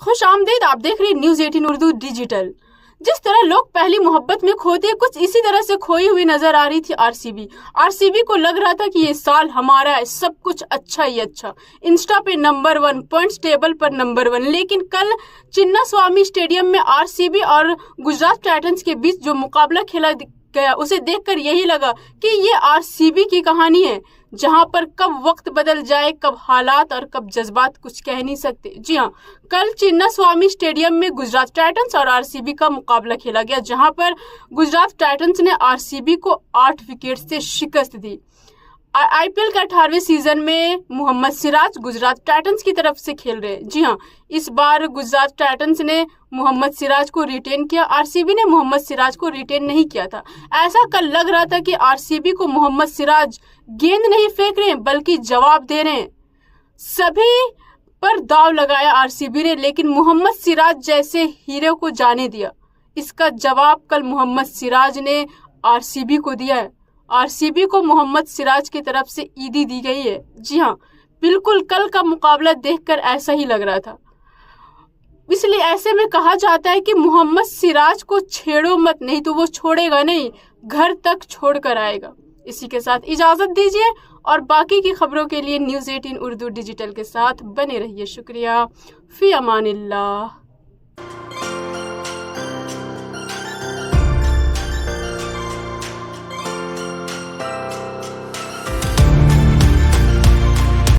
खुश आमदीद। आप देख रहे न्यूज़ 18 उर्दू डिजिटल। जिस तरह लोग पहली मोहब्बत में खोते हैं, कुछ इसी तरह से खोई हुई नजर आ रही थी आरसीबी को लग रहा था कि ये साल हमारा है, सब कुछ अच्छा ही अच्छा। इंस्टा पे नंबर 1, पॉइंट्स टेबल पर नंबर 1। लेकिन कल चिन्नास्वामी स्टेडियम में आरसीबी और गुजरात टाइटंस के बीच जो मुकाबला खेला गया, उसे देखकर यही लगा कि ये आरसीबी की कहानी है, जहां पर कब वक्त बदल जाए, कब हालात और कब जज्बात कुछ कह नहीं सकते। जी हाँ, कल चिन्नास्वामी स्टेडियम में गुजरात टाइटंस और आरसीबी का मुकाबला खेला गया, जहां पर गुजरात टाइटंस ने आरसीबी को 8 विकेट से शिकस्त दी। आईपीएल के 18वें सीजन में मोहम्मद सिराज गुजरात टाइटंस की तरफ से खेल रहे हैं। जी हाँ, इस बार गुजरात टाइटंस ने मोहम्मद सिराज को रिटेन किया, आरसीबी ने मोहम्मद सिराज को रिटेन नहीं किया था। ऐसा कल लग रहा था कि आरसीबी को मोहम्मद सिराज गेंद नहीं फेंक रहे हैं, बल्कि जवाब दे रहे हैं। सभी पर दाव लगाया आरसीबी ने, लेकिन मोहम्मद सिराज जैसे हीरो को जाने दिया। इसका जवाब कल मोहम्मद सिराज ने आरसीबी को दिया है। आरसीबी को मोहम्मद सिराज की तरफ से ईदी दी गई है। जी हाँ, बिल्कुल कल का मुकाबला देखकर ऐसा ही लग रहा था। इसलिए ऐसे में कहा जाता है कि मोहम्मद सिराज को छेड़ो मत, नहीं तो वो छोड़ेगा नहीं, घर तक छोड़ कर आएगा। इसी के साथ इजाजत दीजिए और बाकी की खबरों के लिए न्यूज़ 18 उर्दू डिजिटल के साथ बने रहिए। शुक्रिया। फी अमानिल्लाह।